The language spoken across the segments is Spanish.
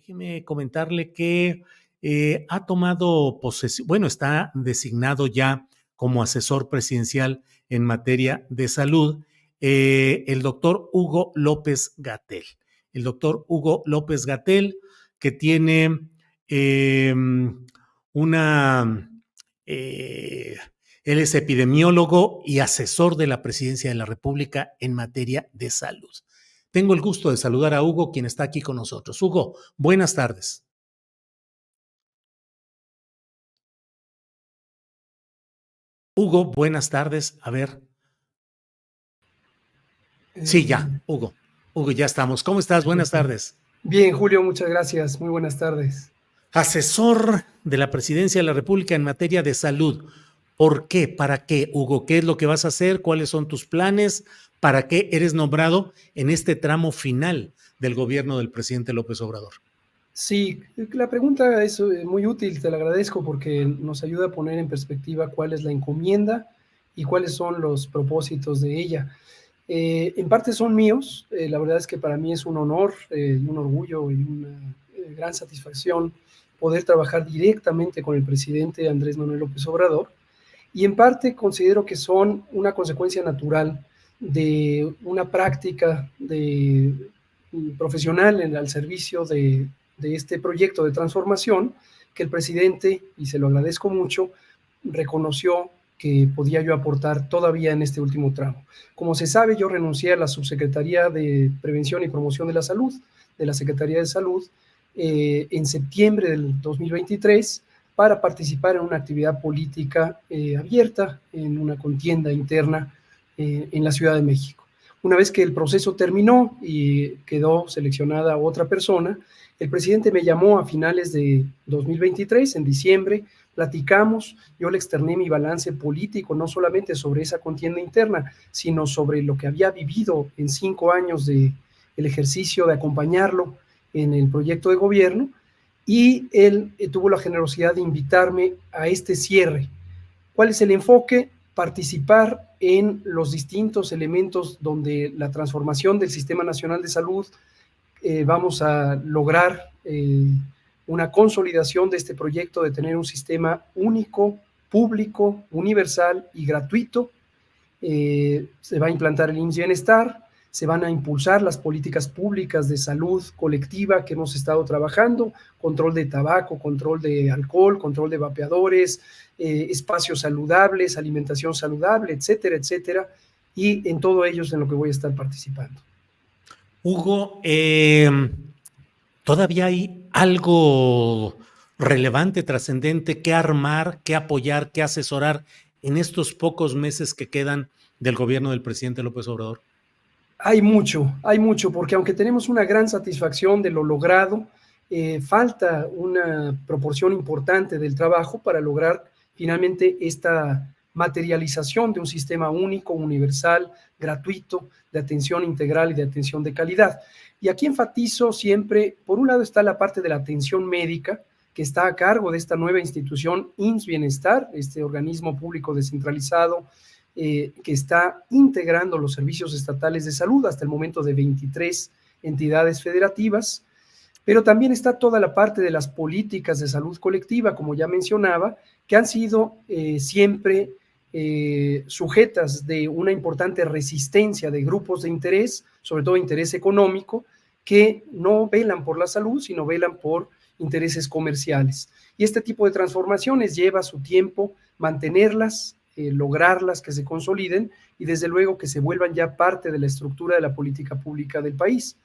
Déjeme comentarle que ha tomado posesión, bueno, está designado ya como asesor presidencial en materia de salud, el doctor Hugo López Gatell. El doctor Hugo López Gatell, que tiene eh, una... eh, él es epidemiólogo y asesor de la Presidencia de la República en materia de salud. Tengo el gusto de saludar a Hugo, quien está aquí con nosotros. Hugo, buenas tardes. Hugo, buenas tardes. A ver. Sí, ya, Hugo. Hugo, ya estamos. ¿Cómo estás? Buenas tardes. Bien, Julio, muchas gracias. Muy buenas tardes. Asesor de la Presidencia de la República en materia de salud. ¿Por qué? ¿Para qué, Hugo? ¿Qué es lo que vas a hacer? ¿Cuáles son tus planes? ¿Para qué eres nombrado en este tramo final del gobierno del presidente López Obrador? Sí, la pregunta es muy útil, te la agradezco porque nos ayuda a poner en perspectiva cuál es la encomienda y cuáles son los propósitos de ella. En parte son míos, la verdad es que para mí es un honor, un orgullo y una gran satisfacción poder trabajar directamente con el presidente Andrés Manuel López Obrador, y en parte considero que son una consecuencia natural de una práctica profesional al servicio de este proyecto de transformación que el presidente, y se lo agradezco mucho, reconoció que podía yo aportar todavía en este último tramo. Como se sabe, yo renuncié a la Subsecretaría de Prevención y Promoción de la Salud, de la Secretaría de Salud, en septiembre del 2023, para participar en una actividad política abierta, en una contienda interna en la Ciudad de México. Una vez que el proceso terminó y quedó seleccionada otra persona, el presidente me llamó a finales de 2023, en diciembre, platicamos, yo le externé mi balance político, no solamente sobre esa contienda interna, sino sobre lo que había vivido en 5 años de el ejercicio de acompañarlo en el proyecto de gobierno, y él tuvo la generosidad de invitarme a este cierre. ¿Cuál es el enfoque? Participar en los distintos elementos donde la transformación del Sistema Nacional de Salud vamos a lograr una consolidación de este proyecto de tener un sistema único, público, universal y gratuito. Se va a implantar el IMSS Bienestar, se van a impulsar las políticas públicas de salud colectiva que hemos estado trabajando, control de tabaco, control de alcohol, control de vapeadores, espacios saludables, alimentación saludable, etcétera, etcétera, y en todo ello es en lo que voy a estar participando. Hugo, ¿todavía hay algo relevante, trascendente que armar, que apoyar, que asesorar en estos pocos meses que quedan del gobierno del presidente López Obrador? Hay mucho, porque aunque tenemos una gran satisfacción de lo logrado, falta una proporción importante del trabajo para lograr finalmente esta materialización de un sistema único, universal, gratuito, de atención integral y de atención de calidad. Y aquí enfatizo siempre, por un lado está la parte de la atención médica, que está a cargo de esta nueva institución IMSS Bienestar, este organismo público descentralizado, que está integrando los servicios estatales de salud, hasta el momento de 23 entidades federativas, pero también está toda la parte de las políticas de salud colectiva, como ya mencionaba, que han sido siempre sujetas de una importante resistencia de grupos de interés, sobre todo interés económico, que no velan por la salud, sino velan por intereses comerciales. Y este tipo de transformaciones lleva su tiempo mantenerlas, lograrlas, que se consoliden y desde luego que se vuelvan ya parte de la estructura de la política pública del país.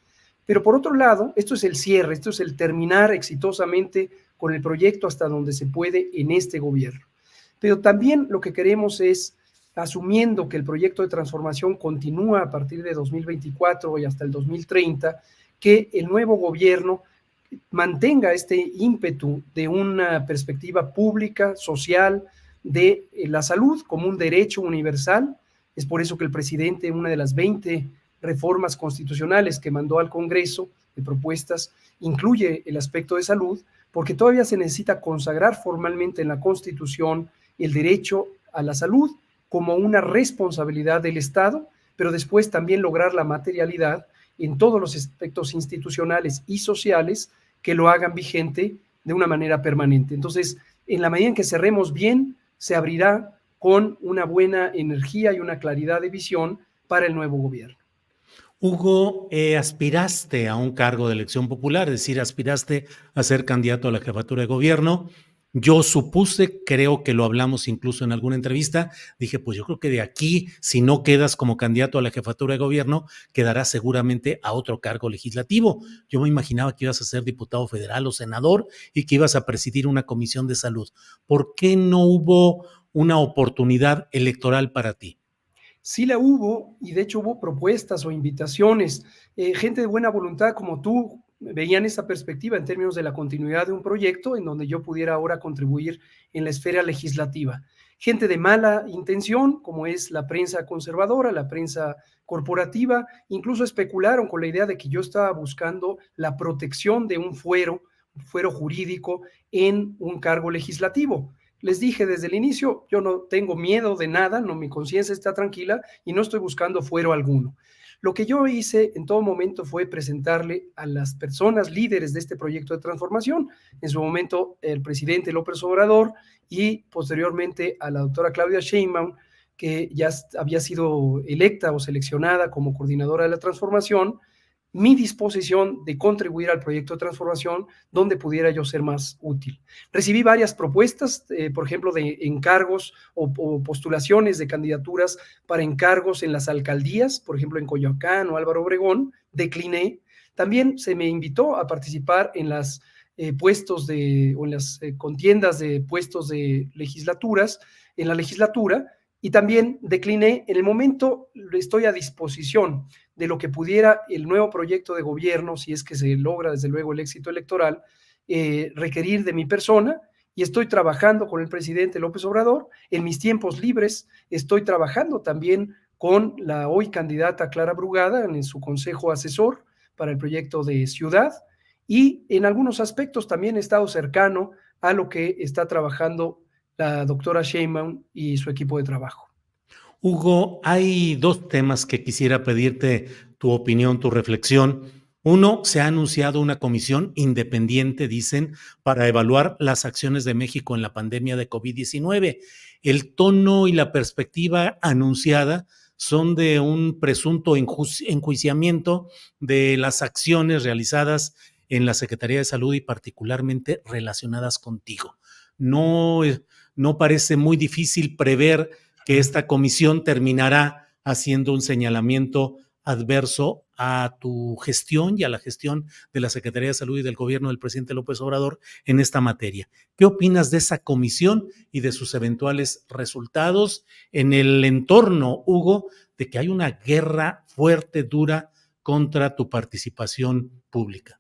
Pero por otro lado, esto es el cierre, esto es el terminar exitosamente con el proyecto hasta donde se puede en este gobierno. Pero también lo que queremos es, asumiendo que el proyecto de transformación continúa a partir de 2024 y hasta el 2030, que el nuevo gobierno mantenga este ímpetu de una perspectiva pública, social, de la salud como un derecho universal. Es por eso que el presidente, una de las 20 reformas constitucionales que mandó al Congreso de propuestas, incluye el aspecto de salud, porque todavía se necesita consagrar formalmente en la Constitución el derecho a la salud como una responsabilidad del Estado, pero después también lograr la materialidad en todos los aspectos institucionales y sociales que lo hagan vigente de una manera permanente. Entonces, en la medida en que cerremos bien, se abrirá con una buena energía y una claridad de visión para el nuevo gobierno. Hugo, aspiraste a un cargo de elección popular, es decir, aspiraste a ser candidato a la jefatura de gobierno. Yo supuse, creo que lo hablamos incluso en alguna entrevista, dije, pues yo creo que de aquí, si no quedas como candidato a la jefatura de gobierno, quedarás seguramente a otro cargo legislativo. Yo me imaginaba que ibas a ser diputado federal o senador y que ibas a presidir una comisión de salud. ¿Por qué no hubo una oportunidad electoral para ti? Sí la hubo, y de hecho hubo propuestas o invitaciones. Gente de buena voluntad como tú veían esa perspectiva en términos de la continuidad de un proyecto en donde yo pudiera ahora contribuir en la esfera legislativa. Gente de mala intención, como es la prensa conservadora, la prensa corporativa, incluso especularon con la idea de que yo estaba buscando la protección de un fuero jurídico en un cargo legislativo. Les dije desde el inicio, yo no tengo miedo de nada, no, mi conciencia está tranquila y no estoy buscando fuero alguno. Lo que yo hice en todo momento fue presentarle a las personas líderes de este proyecto de transformación, en su momento el presidente López Obrador y posteriormente a la doctora Claudia Sheinbaum, que ya había sido electa o seleccionada como coordinadora de la transformación, mi disposición de contribuir al proyecto de transformación donde pudiera yo ser más útil. Recibí varias propuestas, por ejemplo, de encargos o postulaciones de candidaturas para encargos en las alcaldías, por ejemplo, en Coyoacán o Álvaro Obregón, decliné. También se me invitó a participar en las puestos o en las contiendas de puestos de legislaturas, en la legislatura, y también decliné. En el momento estoy a disposición de lo que pudiera el nuevo proyecto de gobierno, si es que se logra desde luego el éxito electoral, requerir de mi persona, y estoy trabajando con el presidente López Obrador. En mis tiempos libres estoy trabajando también con la hoy candidata Clara Brugada en su consejo asesor para el proyecto de ciudad, y en algunos aspectos también he estado cercano a lo que está trabajando la doctora Sheinbaum y su equipo de trabajo. Hugo, hay dos temas que quisiera pedirte tu opinión, tu reflexión. Uno, se ha anunciado una comisión independiente, dicen, para evaluar las acciones de México en la pandemia de COVID-19. El tono y la perspectiva anunciada son de un presunto enjuiciamiento de las acciones realizadas en la Secretaría de Salud y particularmente relacionadas contigo. No, no parece muy difícil prever que esta comisión terminará haciendo un señalamiento adverso a tu gestión y a la gestión de la Secretaría de Salud y del gobierno del presidente López Obrador en esta materia. ¿Qué opinas de esa comisión y de sus eventuales resultados en el entorno, Hugo, de que hay una guerra fuerte, dura contra tu participación pública?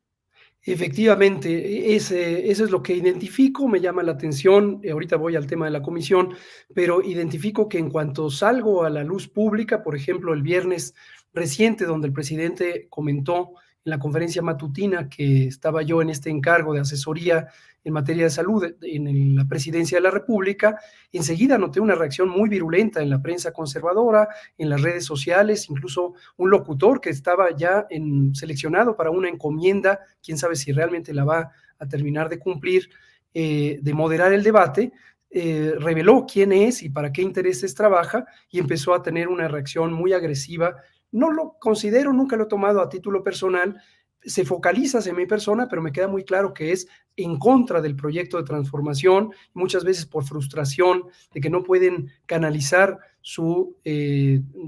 Efectivamente, eso es lo que identifico, me llama la atención. Ahorita voy al tema de la comisión, pero identifico que en cuanto salgo a la luz pública, por ejemplo, el viernes reciente, donde el presidente comentó en la conferencia matutina que estaba yo en este encargo de asesoría en materia de salud en la presidencia de la República, enseguida noté una reacción muy virulenta en la prensa conservadora, en las redes sociales, incluso un locutor que estaba ya seleccionado para una encomienda, quién sabe si realmente la va a terminar de cumplir, de moderar el debate, reveló quién es y para qué intereses trabaja y empezó a tener una reacción muy agresiva. No lo considero, nunca lo he tomado a título personal, se focaliza en mi persona, pero me queda muy claro que es en contra del proyecto de transformación, muchas veces por frustración de que no pueden canalizar su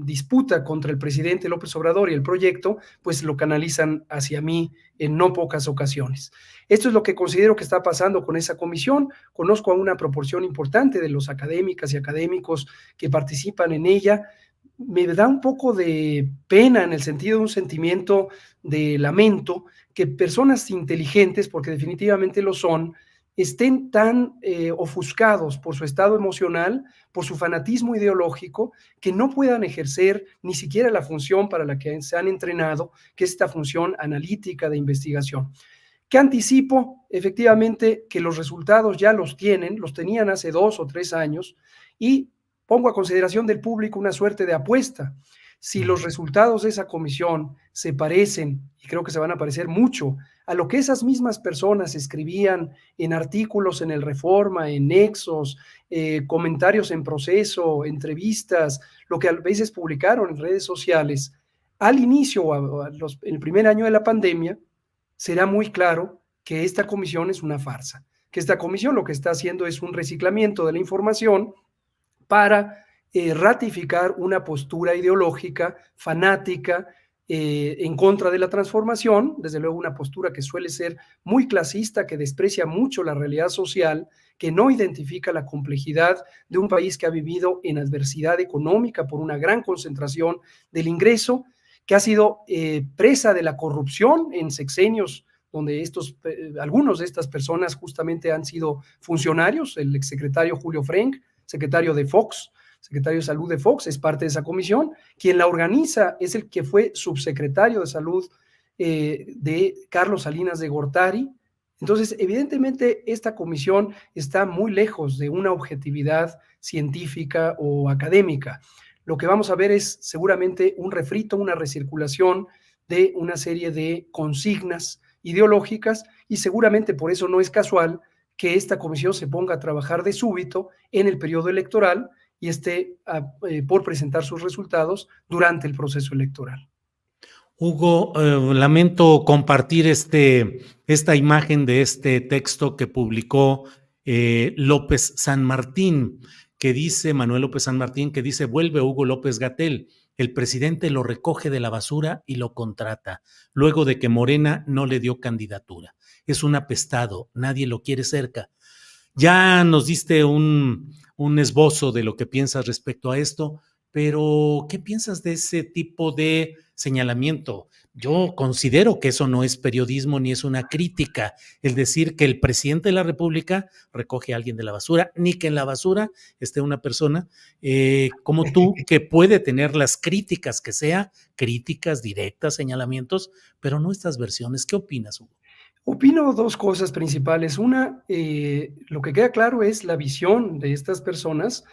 disputa contra el presidente López Obrador y el proyecto, pues lo canalizan hacia mí en no pocas ocasiones. Esto es lo que considero que está pasando con esa comisión. Conozco a una proporción importante de los académicas y académicos que participan en ella. Me da un poco de pena en el sentido de un sentimiento de lamento que personas inteligentes, porque definitivamente lo son, estén tan ofuscados por su estado emocional, por su fanatismo ideológico, que no puedan ejercer ni siquiera la función para la que se han entrenado, que es esta función analítica de investigación. ¿Qué anticipo? Efectivamente que los resultados ya los tenían hace 2 o 3 años, y pongo a consideración del público una suerte de apuesta. Si los resultados de esa comisión se parecen, y creo que se van a parecer mucho, a lo que esas mismas personas escribían en artículos en el Reforma, en Nexos, comentarios en Proceso, entrevistas, lo que a veces publicaron en redes sociales, al inicio, el primer año de la pandemia, será muy claro que esta comisión es una farsa, que esta comisión lo que está haciendo es un reciclamiento de la información para ratificar una postura ideológica, fanática, en contra de la transformación, desde luego una postura que suele ser muy clasista, que desprecia mucho la realidad social, que no identifica la complejidad de un país que ha vivido en adversidad económica por una gran concentración del ingreso, que ha sido presa de la corrupción en sexenios donde algunos de estas personas justamente han sido funcionarios, el exsecretario Julio Frenk, secretario de Fox, secretario de Salud de Fox, es parte de esa comisión. Quien la organiza es el que fue subsecretario de Salud de Carlos Salinas de Gortari. Entonces, evidentemente, esta comisión está muy lejos de una objetividad científica o académica. Lo que vamos a ver es seguramente un refrito, una recirculación de una serie de consignas ideológicas, y seguramente por eso no es casual que esta comisión se ponga a trabajar de súbito en el periodo electoral y esté por presentar sus resultados durante el proceso electoral. Hugo, lamento compartir esta imagen de este texto que publicó López San Martín, Manuel López San Martín, que dice: vuelve Hugo López-Gatell, el presidente lo recoge de la basura y lo contrata, luego de que Morena no le dio candidatura. Es un apestado, nadie lo quiere cerca. Ya nos diste un esbozo de lo que piensas respecto a esto, pero ¿qué piensas de ese tipo de señalamiento? Yo considero que eso no es periodismo ni es una crítica, el decir que el presidente de la República recoge a alguien de la basura, ni que en la basura esté una persona como tú, que puede tener las críticas que sea, críticas directas, señalamientos, pero no estas versiones. ¿Qué opinas, Hugo? Opino dos cosas principales. Una, lo que queda claro es la visión de estas personas,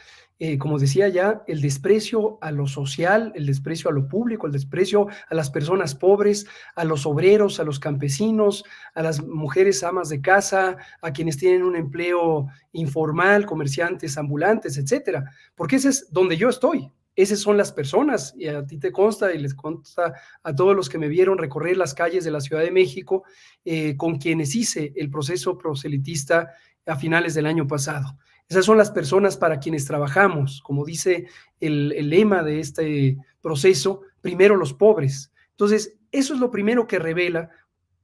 como decía ya, el desprecio a lo social, el desprecio a lo público, el desprecio a las personas pobres, a los obreros, a los campesinos, a las mujeres amas de casa, a quienes tienen un empleo informal, comerciantes ambulantes, etcétera. Porque ese es donde yo estoy. Esas son las personas, y a ti te consta y les consta a todos los que me vieron recorrer las calles de la Ciudad de México, con quienes hice el proceso proselitista a finales del año pasado. Esas son las personas para quienes trabajamos, como dice el lema de este proceso: primero los pobres. Entonces, eso es lo primero que revela.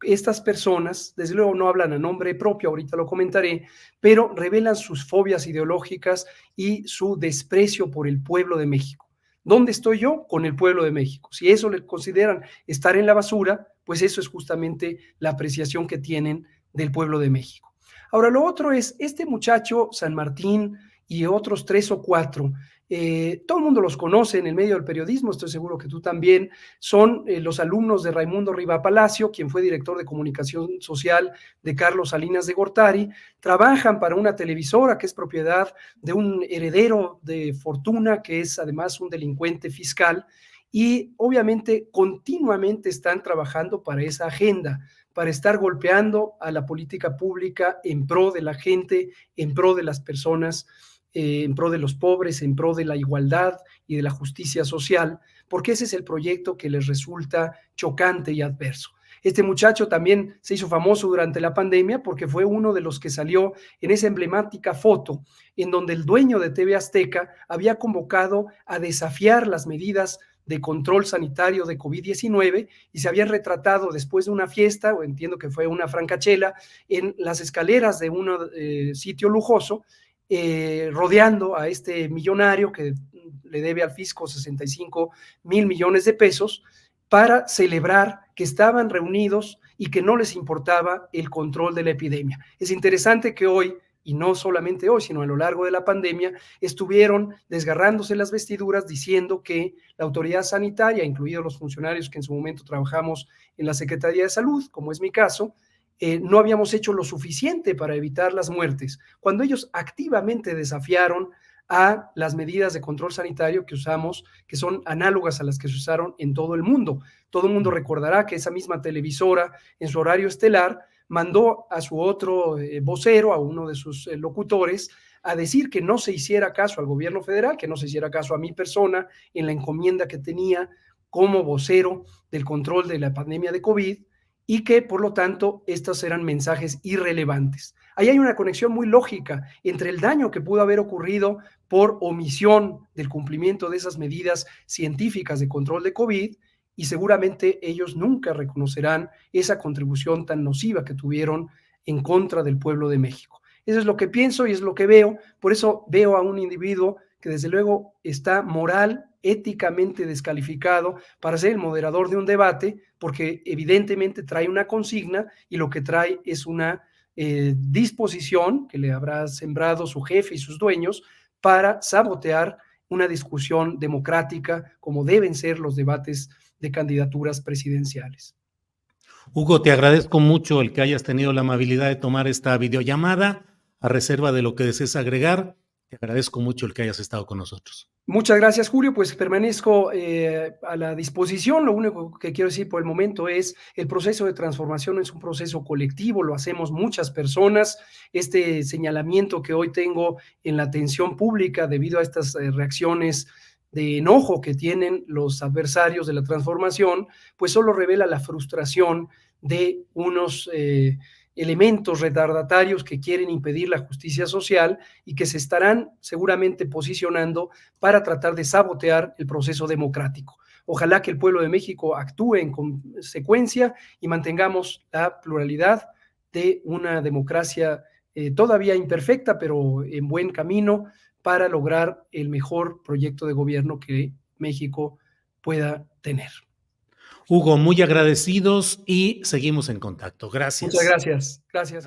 Estas personas, desde luego no hablan a nombre propio, ahorita lo comentaré, pero revelan sus fobias ideológicas y su desprecio por el pueblo de México. ¿Dónde estoy yo? Con el pueblo de México. Si eso le consideran estar en la basura, pues eso es justamente la apreciación que tienen del pueblo de México. Ahora, lo otro es, este muchacho, San Martín, y otros 3 o 4, todo el mundo los conoce en el medio del periodismo, estoy seguro que tú también, son los alumnos de Raimundo Riva Palacio, quien fue director de comunicación social de Carlos Salinas de Gortari. Trabajan para una televisora que es propiedad de un heredero de fortuna, que es además un delincuente fiscal, y obviamente continuamente están trabajando para esa agenda, para estar golpeando a la política pública en pro de la gente, en pro de las personas, en pro de los pobres, en pro de la igualdad y de la justicia social, porque ese es el proyecto que les resulta chocante y adverso. Este muchacho también se hizo famoso durante la pandemia porque fue uno de los que salió en esa emblemática foto en donde el dueño de TV Azteca había convocado a desafiar las medidas de control sanitario de COVID-19 y se habían retratado después de una fiesta, o entiendo que fue una francachela, en las escaleras de un sitio lujoso, rodeando a este millonario que le debe al fisco 65,000 millones de pesos, para celebrar que estaban reunidos y que no les importaba el control de la epidemia. Es interesante que hoy, y no solamente hoy, sino a lo largo de la pandemia, estuvieron desgarrándose las vestiduras diciendo que la autoridad sanitaria, incluidos los funcionarios que en su momento trabajamos en la Secretaría de Salud, como es mi caso, no habíamos hecho lo suficiente para evitar las muertes, cuando ellos activamente desafiaron a las medidas de control sanitario que usamos, que son análogas a las que se usaron en todo el mundo. Todo el mundo recordará que esa misma televisora, en su horario estelar, mandó a su otro vocero, a uno de sus locutores, a decir que no se hiciera caso al gobierno federal, que no se hiciera caso a mi persona en la encomienda que tenía como vocero del control de la pandemia de COVID, y que, por lo tanto, estos eran mensajes irrelevantes. Ahí hay una conexión muy lógica entre el daño que pudo haber ocurrido por omisión del cumplimiento de esas medidas científicas de control de COVID, y seguramente ellos nunca reconocerán esa contribución tan nociva que tuvieron en contra del pueblo de México. Eso es lo que pienso y es lo que veo. Por eso veo a un individuo que desde luego está moral, éticamente descalificado para ser el moderador de un debate, porque evidentemente trae una consigna y lo que trae es una disposición que le habrá sembrado su jefe y sus dueños para sabotear una discusión democrática como deben ser los debates de candidaturas presidenciales. Hugo, te agradezco mucho el que hayas tenido la amabilidad de tomar esta videollamada. A reserva de lo que desees agregar, te agradezco mucho el que hayas estado con nosotros. Muchas gracias, Julio. Pues permanezco a la disposición. Lo único que quiero decir por el momento es el proceso de transformación es un proceso colectivo, lo hacemos muchas personas. Este señalamiento que hoy tengo en la atención pública debido a estas reacciones de enojo que tienen los adversarios de la transformación, pues solo revela la frustración de unos elementos retardatarios que quieren impedir la justicia social y que se estarán seguramente posicionando para tratar de sabotear el proceso democrático. Ojalá que el pueblo de México actúe en consecuencia y mantengamos la pluralidad de una democracia todavía imperfecta, pero en buen camino para lograr el mejor proyecto de gobierno que México pueda tener. Hugo, muy agradecidos y seguimos en contacto. Muchas Gracias. gracias. Gracias.